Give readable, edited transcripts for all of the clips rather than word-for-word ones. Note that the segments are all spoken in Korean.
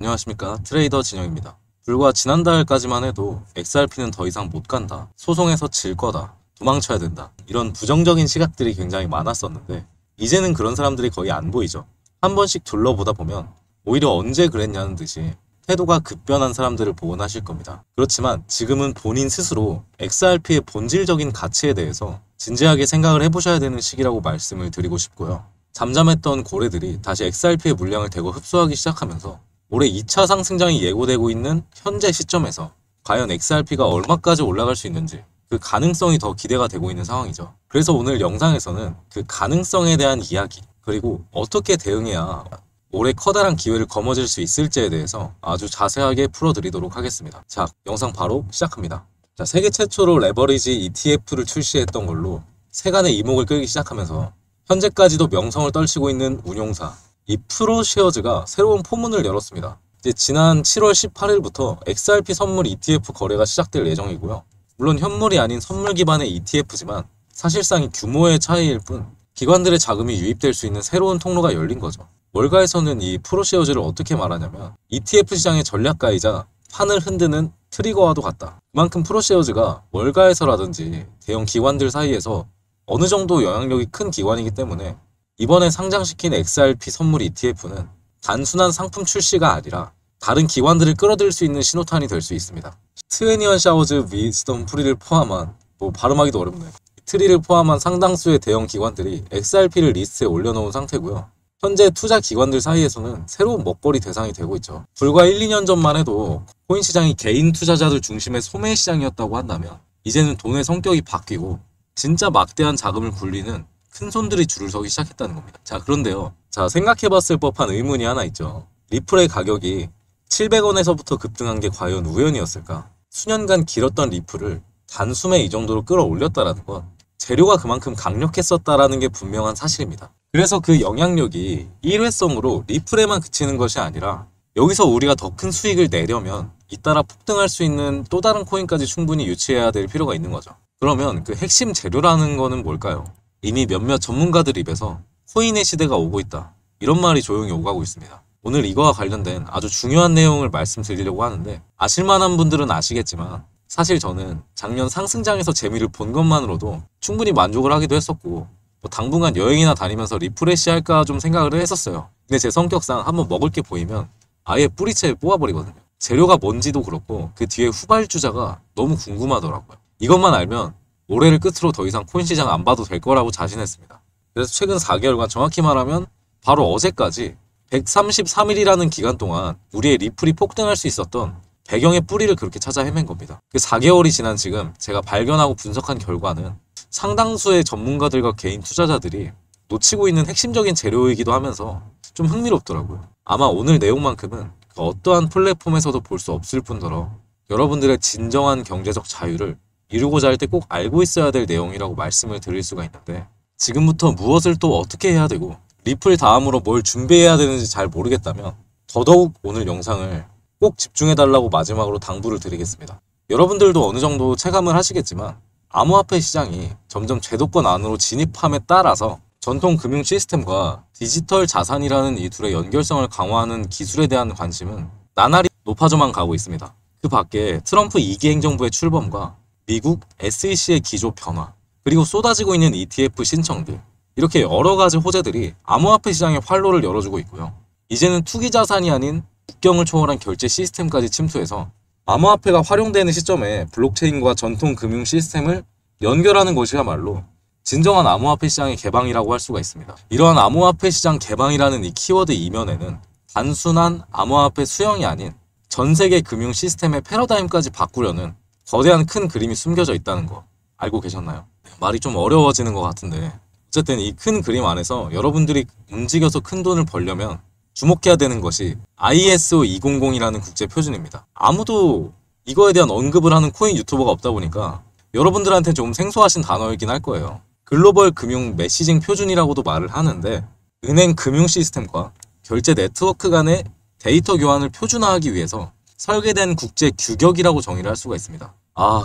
안녕하십니까, 트레이더 진영입니다. 불과 지난달까지만 해도 XRP는 더 이상 못 간다, 소송에서 질 거다, 도망쳐야 된다, 이런 부정적인 시각들이 굉장히 많았었는데 이제는 그런 사람들이 거의 안 보이죠. 한 번씩 둘러보다 보면 오히려 언제 그랬냐는 듯이 태도가 급변한 사람들을 보곤하실 겁니다. 그렇지만 지금은 본인 스스로 XRP의 본질적인 가치에 대해서 진지하게 생각을 해보셔야 되는 시기라고 말씀을 드리고 싶고요. 잠잠했던 고래들이 다시 XRP의 물량을 대거 흡수하기 시작하면서 올해 2차 상승장이 예고되고 있는 현재 시점에서 과연 XRP가 얼마까지 올라갈 수 있는지 그 가능성이 더 기대가 되고 있는 상황이죠. 그래서 오늘 영상에서는 그 가능성에 대한 이야기, 그리고 어떻게 대응해야 올해 커다란 기회를 거머쥘 수 있을지에 대해서 아주 자세하게 풀어드리도록 하겠습니다. 자, 영상 바로 시작합니다. 자, 세계 최초로 레버리지 ETF를 출시했던 걸로 세간의 이목을 끌기 시작하면서 현재까지도 명성을 떨치고 있는 운용사 이 프로쉐어즈가 새로운 포문을 열었습니다. 이제 지난 7월 18일부터 XRP 선물 ETF 거래가 시작될 예정이고요. 물론 현물이 아닌 선물 기반의 ETF지만 사실상 이 규모의 차이일 뿐 기관들의 자금이 유입될 수 있는 새로운 통로가 열린 거죠. 월가에서는 이 프로쉐어즈를 어떻게 말하냐면 ETF 시장의 전략가이자 판을 흔드는 트리거와도 같다. 그만큼 프로쉐어즈가 월가에서라든지 대형 기관들 사이에서 어느 정도 영향력이 큰 기관이기 때문에 이번에 상장시킨 XRP 선물 ETF는 단순한 상품 출시가 아니라 다른 기관들을 끌어들일 수 있는 신호탄이 될 수 있습니다. 21 샤워즈 위즈덤 프리를 포함한, 발음하기도 어렵네. 트리를 포함한 상당수의 대형 기관들이 XRP를 리스트에 올려놓은 상태고요. 현재 투자 기관들 사이에서는 새로운 먹거리 대상이 되고 있죠. 불과 1, 2년 전만 해도 코인 시장이 개인 투자자들 중심의 소매 시장이었다고 한다면 이제는 돈의 성격이 바뀌고 진짜 막대한 자금을 굴리는 큰 손들이 줄을 서기 시작했다는 겁니다. 자, 그런데요. 자, 생각해봤을 법한 의문이 하나 있죠. 리플의 가격이 700원에서부터 급등한 게 과연 우연이었을까? 수년간 길었던 리플을 단숨에 이 정도로 끌어올렸다라는 건 재료가 그만큼 강력했었다라는 게 분명한 사실입니다. 그래서 그 영향력이 일회성으로 리플에만 그치는 것이 아니라 여기서 우리가 더 큰 수익을 내려면 잇따라 폭등할 수 있는 또 다른 코인까지 충분히 유치해야 될 필요가 있는 거죠. 그러면 그 핵심 재료라는 거는 뭘까요? 이미 몇몇 전문가들 입에서 코인의 시대가 오고 있다, 이런 말이 조용히 오가고 있습니다. 오늘 이거와 관련된 아주 중요한 내용을 말씀드리려고 하는데 아실만한 분들은 아시겠지만 사실 저는 작년 상승장에서 재미를 본 것만으로도 충분히 만족을 하기도 했었고 당분간 여행이나 다니면서 리프레시 할까 좀 생각을 했었어요. 근데 제 성격상 한번 먹을 게 보이면 아예 뿌리채 뽑아버리거든요. 재료가 뭔지도 그렇고 그 뒤에 후발주자가 너무 궁금하더라고요. 이것만 알면 올해를 끝으로 더 이상 코인 시장 안 봐도 될 거라고 자신했습니다. 그래서 최근 4개월간, 정확히 말하면 바로 어제까지 133일이라는 기간 동안 우리의 리플이 폭등할 수 있었던 배경의 뿌리를 그렇게 찾아 헤맨 겁니다. 그 4개월이 지난 지금 제가 발견하고 분석한 결과는 상당수의 전문가들과 개인 투자자들이 놓치고 있는 핵심적인 재료이기도 하면서 좀 흥미롭더라고요. 아마 오늘 내용만큼은 그 어떠한 플랫폼에서도 볼 수 없을 뿐더러 여러분들의 진정한 경제적 자유를 이루고자 할 때 꼭 알고 있어야 될 내용이라고 말씀을 드릴 수가 있는데, 지금부터 무엇을 또 어떻게 해야 되고 리플 다음으로 뭘 준비해야 되는지 잘 모르겠다면 더더욱 오늘 영상을 꼭 집중해달라고 마지막으로 당부를 드리겠습니다. 여러분들도 어느 정도 체감을 하시겠지만 암호화폐 시장이 점점 제도권 안으로 진입함에 따라서 전통 금융 시스템과 디지털 자산이라는 이 둘의 연결성을 강화하는 기술에 대한 관심은 나날이 높아져만 가고 있습니다. 그 밖에 트럼프 2기 행정부의 출범과 미국 SEC의 기조 변화, 그리고 쏟아지고 있는 ETF 신청들, 이렇게 여러 가지 호재들이 암호화폐 시장의 활로를 열어주고 있고요. 이제는 투기 자산이 아닌 국경을 초월한 결제 시스템까지 침투해서 암호화폐가 활용되는 시점에 블록체인과 전통 금융 시스템을 연결하는 것이야말로 진정한 암호화폐 시장의 개방이라고 할 수가 있습니다. 이러한 암호화폐 시장 개방이라는 이 키워드 이면에는 단순한 암호화폐 수용이 아닌 전 세계 금융 시스템의 패러다임까지 바꾸려는 거대한 큰 그림이 숨겨져 있다는 거 알고 계셨나요? 말이 좀 어려워지는 것 같은데 어쨌든 이 큰 그림 안에서 여러분들이 움직여서 큰 돈을 벌려면 주목해야 되는 것이 ISO 200이라는 국제 표준입니다. 아무도 이거에 대한 언급을 하는 코인 유튜버가 없다 보니까 여러분들한테 좀 생소하신 단어이긴 할 거예요. 글로벌 금융 메시징 표준이라고도 말을 하는데 은행 금융 시스템과 결제 네트워크 간의 데이터 교환을 표준화하기 위해서 설계된 국제 규격이라고 정의를 할 수가 있습니다.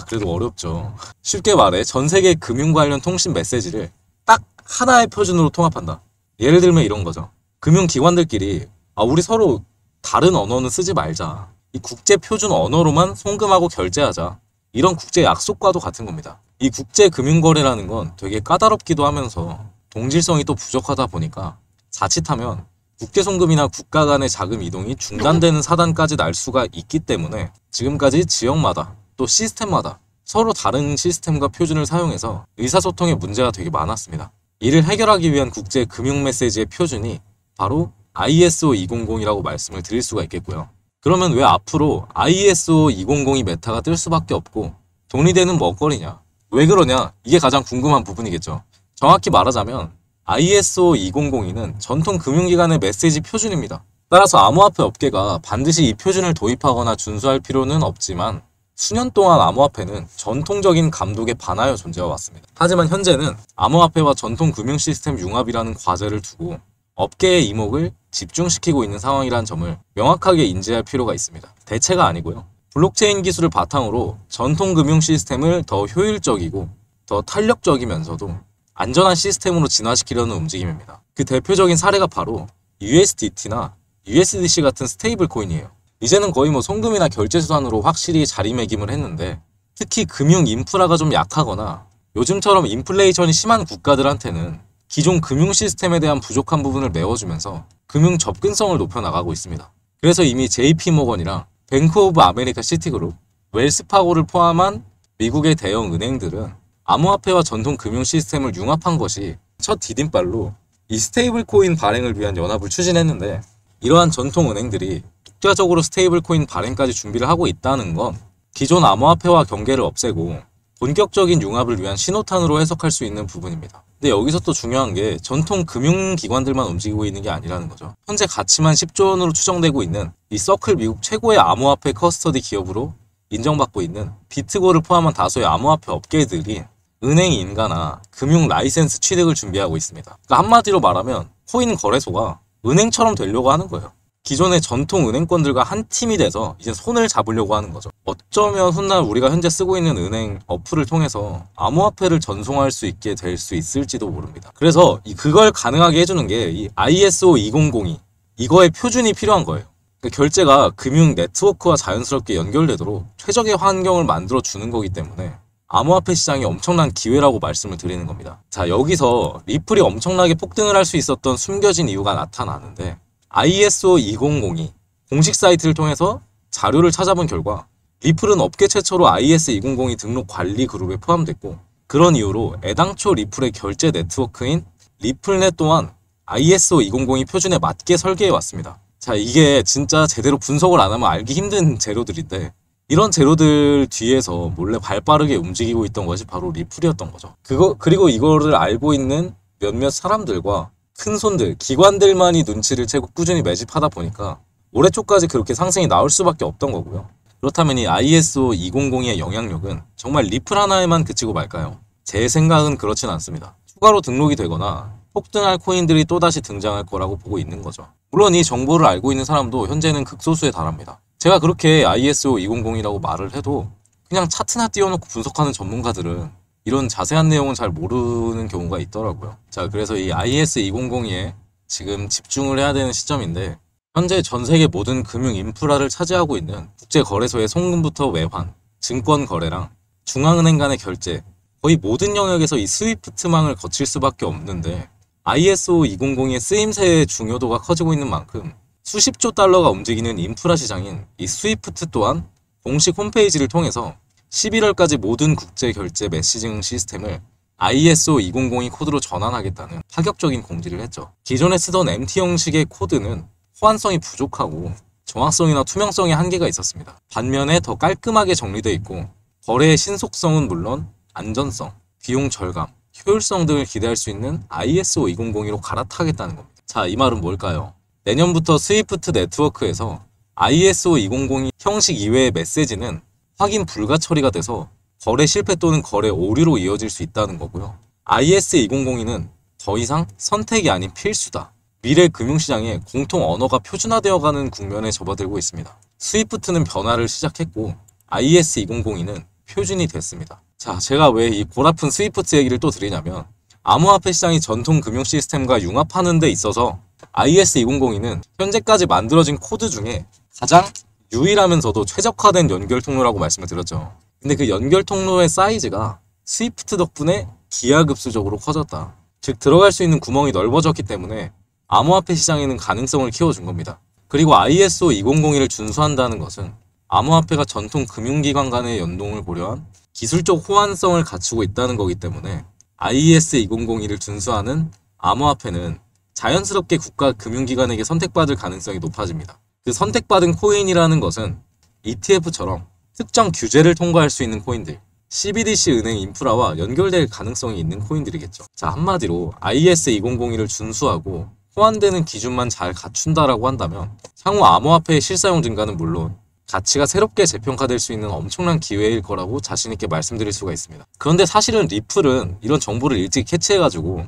그래도 어렵죠. 쉽게 말해 전 세계 금융 관련 통신 메시지를 딱 하나의 표준으로 통합한다. 예를 들면 이런 거죠. 금융기관들끼리 우리 서로 다른 언어는 쓰지 말자. 이 국제 표준 언어로만 송금하고 결제하자. 이런 국제 약속과도 같은 겁니다. 이 국제 금융거래라는 건 되게 까다롭기도 하면서 동질성이 또 부족하다 보니까 자칫하면 국제 송금이나 국가 간의 자금 이동이 중단되는 사단까지 날 수가 있기 때문에 지금까지 지역마다 또 시스템마다 서로 다른 시스템과 표준을 사용해서 의사소통에 문제가 되게 많았습니다. 이를 해결하기 위한 국제 금융 메시지의 표준이 바로 ISO 200이라고 말씀을 드릴 수가 있겠고요. 그러면 왜 앞으로 ISO 200이 메타가 뜰 수밖에 없고 돈이 되는 먹거리냐? 왜 그러냐? 이게 가장 궁금한 부분이겠죠. 정확히 말하자면 ISO 2002는 전통 금융기관의 메시지 표준입니다. 따라서 암호화폐 업계가 반드시 이 표준을 도입하거나 준수할 필요는 없지만 수년 동안 암호화폐는 전통적인 감독에 반하여 존재해 왔습니다. 하지만 현재는 암호화폐와 전통 금융 시스템 융합이라는 과제를 두고 업계의 이목을 집중시키고 있는 상황이라는 점을 명확하게 인지할 필요가 있습니다. 대체가 아니고요. 블록체인 기술을 바탕으로 전통 금융 시스템을 더 효율적이고 더 탄력적이면서도 안전한 시스템으로 진화시키려는 움직임입니다. 그 대표적인 사례가 바로 USDT나 USDC 같은 스테이블 코인이에요. 이제는 거의 송금이나 결제 수단으로 확실히 자리매김을 했는데 특히 금융 인프라가 좀 약하거나 요즘처럼 인플레이션이 심한 국가들한테는 기존 금융 시스템에 대한 부족한 부분을 메워주면서 금융 접근성을 높여나가고 있습니다. 그래서 이미 JP모건이랑 뱅크 오브 아메리카 시티그룹, 웰스파고를 포함한 미국의 대형 은행들은 암호화폐와 전통 금융 시스템을 융합한 것이 첫 디딤발로 이 스테이블 코인 발행을 위한 연합을 추진했는데 이러한 전통 은행들이 독자적으로 스테이블 코인 발행까지 준비를 하고 있다는 건 기존 암호화폐와 경계를 없애고 본격적인 융합을 위한 신호탄으로 해석할 수 있는 부분입니다. 근데 여기서 또 중요한 게 전통 금융기관들만 움직이고 있는 게 아니라는 거죠. 현재 가치만 10조 원으로 추정되고 있는 이 서클 미국 최고의 암호화폐 커스터디 기업으로 인정받고 있는 비트고를 포함한 다수의 암호화폐 업계들이 은행 인가나 금융 라이센스 취득을 준비하고 있습니다. 그러니까 한마디로 말하면 코인 거래소가 은행처럼 되려고 하는 거예요. 기존의 전통 은행권들과 한 팀이 돼서 이제 손을 잡으려고 하는 거죠. 어쩌면 훗날 우리가 현재 쓰고 있는 은행 어플을 통해서 암호화폐를 전송할 수 있게 될 수 있을지도 모릅니다. 그래서 그걸 가능하게 해주는 게 이 ISO 2002 이거의 표준이 필요한 거예요. 그러니까 결제가 금융 네트워크와 자연스럽게 연결되도록 최적의 환경을 만들어 주는 거기 때문에 암호화폐 시장이 엄청난 기회라고 말씀을 드리는 겁니다. 자, 여기서 리플이 엄청나게 폭등을 할 수 있었던 숨겨진 이유가 나타나는데 ISO 2002 공식 사이트를 통해서 자료를 찾아본 결과 리플은 업계 최초로 IS 2002 등록 관리 그룹에 포함됐고 그런 이유로 애당초 리플의 결제 네트워크인 리플넷 또한 ISO 2002 표준에 맞게 설계해 왔습니다. 자, 이게 진짜 제대로 분석을 안 하면 알기 힘든 재료들인데 이런 재료들 뒤에서 몰래 발빠르게 움직이고 있던 것이 바로 리플이었던 거죠. 그리고 이거를 알고 있는 몇몇 사람들과 큰 손들, 기관들만이 눈치를 채고 꾸준히 매집하다 보니까 올해 초까지 그렇게 상승이 나올 수밖에 없던 거고요. 그렇다면 이 ISO 2002의 영향력은 정말 리플 하나에만 그치고 말까요? 제 생각은 그렇진 않습니다. 추가로 등록이 되거나 폭등할 코인들이 또다시 등장할 거라고 보고 있는 거죠. 물론 이 정보를 알고 있는 사람도 현재는 극소수에 달합니다. 제가 그렇게 ISO 2002라고 말을 해도 그냥 차트나 띄워놓고 분석하는 전문가들은 이런 자세한 내용은 잘 모르는 경우가 있더라고요. 자, 그래서 이 IS 2002에 지금 집중을 해야 되는 시점인데 현재 전 세계 모든 금융 인프라를 차지하고 있는 국제거래소의 송금부터 외환, 증권 거래랑 중앙은행 간의 결제 거의 모든 영역에서 이 스위프트망을 거칠 수밖에 없는데 ISO 2002의 쓰임새의 중요도가 커지고 있는 만큼 수십조 달러가 움직이는 인프라 시장인 이 스위프트 또한 공식 홈페이지를 통해서 11월까지 모든 국제 결제 메시징 시스템을 ISO 2002 코드로 전환하겠다는 파격적인 공지를 했죠. 기존에 쓰던 MT 형식의 코드는 호환성이 부족하고 정확성이나 투명성에 한계가 있었습니다. 반면에 더 깔끔하게 정리되어 있고 거래의 신속성은 물론 안전성, 비용 절감, 효율성 등을 기대할 수 있는 ISO 2002로 갈아타겠다는 겁니다. 자, 이 말은 뭘까요? 내년부터 스위프트 네트워크에서 ISO 2002 형식 이외의 메시지는 확인 불가 처리가 돼서 거래 실패 또는 거래 오류로 이어질 수 있다는 거고요. IS 2002는 더 이상 선택이 아닌 필수다. 미래 금융시장에 공통 언어가 표준화되어가는 국면에 접어들고 있습니다. 스위프트는 변화를 시작했고 IS 2002는 표준이 됐습니다. 자, 제가 왜 이 골아픈 스위프트 얘기를 또 드리냐면 암호화폐 시장이 전통 금융 시스템과 융합하는 데 있어서 IS2002는 현재까지 만들어진 코드 중에 가장 유일하면서도 최적화된 연결 통로라고 말씀을 드렸죠. 근데 그 연결 통로의 사이즈가 스위프트 덕분에 기하급수적으로 커졌다. 즉 들어갈 수 있는 구멍이 넓어졌기 때문에 암호화폐 시장에는 가능성을 키워준 겁니다. 그리고 ISO 2001을 준수한다는 것은 암호화폐가 전통 금융기관 간의 연동을 고려한 기술적 호환성을 갖추고 있다는 거기 때문에 IS 2001을 준수하는 암호화폐는 자연스럽게 국가 금융기관에게 선택받을 가능성이 높아집니다. 그 선택받은 코인이라는 것은 ETF처럼 특정 규제를 통과할 수 있는 코인들, CBDC 은행 인프라와 연결될 가능성이 있는 코인들이겠죠. 자, 한마디로 IS 2001을 준수하고 호환되는 기준만 잘 갖춘다라고 한다면 향후 암호화폐의 실사용 증가는 물론 가치가 새롭게 재평가될 수 있는 엄청난 기회일 거라고 자신있게 말씀드릴 수가 있습니다. 그런데 사실은 리플은 이런 정보를 일찍 캐치해가지고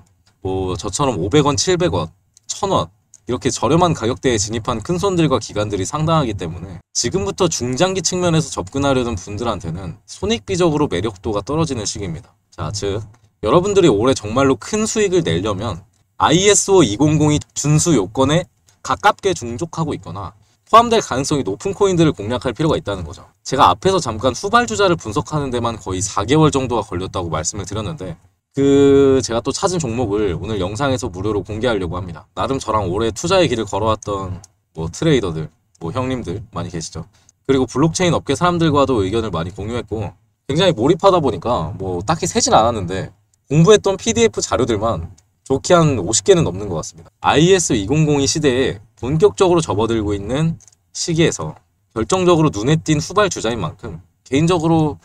저처럼 500원, 700원, 1000원 이렇게 저렴한 가격대에 진입한 큰손들과 기관들이 상당하기 때문에 지금부터 중장기 측면에서 접근하려는 분들한테는 손익비적으로 매력도가 떨어지는 시기입니다. 자, 즉 여러분들이 올해 정말로 큰 수익을 내려면 ISO 2002 준수 요건에 가깝게 충족하고 있거나 포함될 가능성이 높은 코인들을 공략할 필요가 있다는 거죠. 제가 앞에서 잠깐 후발주자를 분석하는 데만 거의 4개월 정도가 걸렸다고 말씀을 드렸는데 제가 또 찾은 종목을 오늘 영상에서 무료로 공개하려고 합니다. 나름 저랑 오래 투자의 길을 걸어왔던 트레이더들, 형님들 많이 계시죠. 그리고 블록체인 업계 사람들과도 의견을 많이 공유했고 굉장히 몰입하다 보니까 딱히 세진 않았는데 공부했던 PDF 자료들만 좋게 한 50개는 넘는 것 같습니다. IS 2002 시대에 본격적으로 접어들고 있는 시기에서 결정적으로 눈에 띈 후발주자인 만큼 개인적으로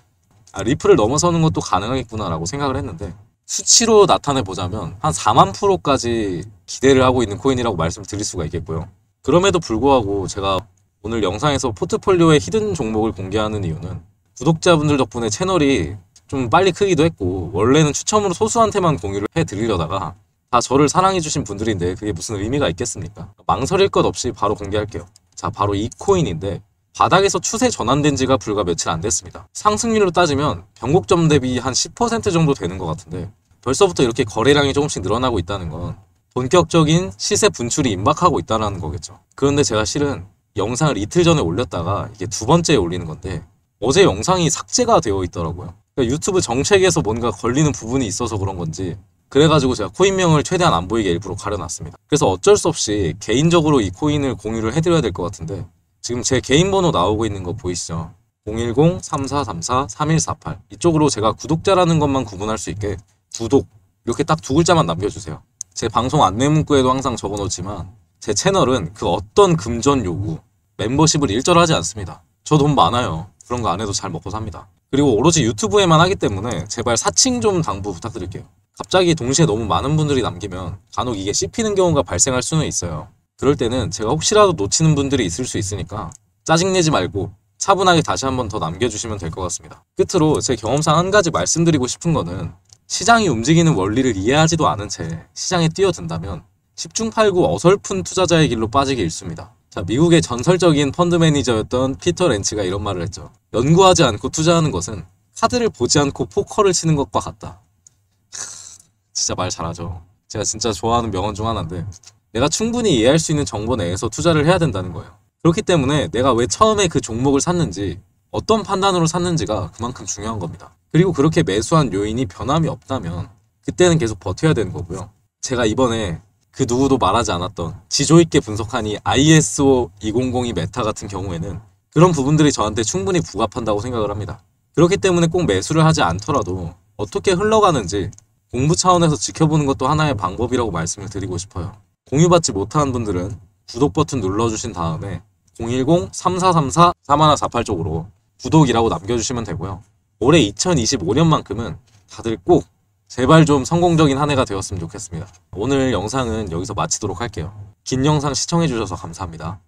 리플을 넘어서는 것도 가능하겠구나라고 생각을 했는데 수치로 나타내보자면 한 4만 프로까지 기대를 하고 있는 코인이라고 말씀을 드릴 수가 있겠고요. 그럼에도 불구하고 제가 오늘 영상에서 포트폴리오의 히든 종목을 공개하는 이유는 구독자분들 덕분에 채널이 좀 빨리 크기도 했고 원래는 추첨으로 소수한테만 공유를 해드리려다가 다 저를 사랑해주신 분들인데 그게 무슨 의미가 있겠습니까? 망설일 것 없이 바로 공개할게요. 자, 바로 이 코인인데 바닥에서 추세 전환된 지가 불과 며칠 안 됐습니다. 상승률로 따지면 변곡점 대비 한 10% 정도 되는 것 같은데 벌써부터 이렇게 거래량이 조금씩 늘어나고 있다는 건 본격적인 시세 분출이 임박하고 있다는 거겠죠. 그런데 제가 실은 영상을 이틀 전에 올렸다가 이게 두 번째에 올리는 건데 어제 영상이 삭제가 되어 있더라고요. 그러니까 유튜브 정책에서 뭔가 걸리는 부분이 있어서 그런 건지 그래가지고 제가 코인명을 최대한 안 보이게 일부러 가려놨습니다. 그래서 어쩔 수 없이 개인적으로 이 코인을 공유를 해드려야 될 것 같은데 지금 제 개인 번호 나오고 있는 거 보이시죠? 010-3434-3148 이쪽으로 제가 구독자라는 것만 구분할 수 있게 구독 이렇게 딱 두 글자만 남겨주세요. 제 방송 안내 문구에도 항상 적어놓지만 제 채널은 그 어떤 금전 요구, 멤버십을 일절하지 않습니다. 저 돈 많아요. 그런 거 안 해도 잘 먹고 삽니다. 그리고 오로지 유튜브에만 하기 때문에 제발 사칭 좀 당부 부탁드릴게요. 갑자기 동시에 너무 많은 분들이 남기면 간혹 이게 씹히는 경우가 발생할 수는 있어요. 그럴 때는 제가 혹시라도 놓치는 분들이 있을 수 있으니까 짜증내지 말고 차분하게 다시 한번 더 남겨주시면 될 것 같습니다. 끝으로 제 경험상 한 가지 말씀드리고 싶은 거는 시장이 움직이는 원리를 이해하지도 않은 채 시장에 뛰어든다면 10중 8구 어설픈 투자자의 길로 빠지기 일쑤입니다. 자, 미국의 전설적인 펀드 매니저였던 피터 렌치가 이런 말을 했죠. 연구하지 않고 투자하는 것은 카드를 보지 않고 포커를 치는 것과 같다. 진짜 말 잘하죠. 제가 진짜 좋아하는 명언 중 하나인데 내가 충분히 이해할 수 있는 정보 내에서 투자를 해야 된다는 거예요. 그렇기 때문에 내가 왜 처음에 그 종목을 샀는지 어떤 판단으로 샀는지가 그만큼 중요한 겁니다. 그리고 그렇게 매수한 요인이 변함이 없다면 그때는 계속 버텨야 되는 거고요. 제가 이번에 그 누구도 말하지 않았던 지조 있게 분석하니 ISO 2002 메타 같은 경우에는 그런 부분들이 저한테 충분히 부합한다고 생각을 합니다. 그렇기 때문에 꼭 매수를 하지 않더라도 어떻게 흘러가는지 공부 차원에서 지켜보는 것도 하나의 방법이라고 말씀을 드리고 싶어요. 공유받지 못한 분들은 구독 버튼 눌러주신 다음에 010-3434-3148 쪽으로 구독이라고 남겨주시면 되고요. 올해 2025년만큼은 다들 꼭 제발 좀 성공적인 한 해가 되었으면 좋겠습니다. 오늘 영상은 여기서 마치도록 할게요. 긴 영상 시청해주셔서 감사합니다.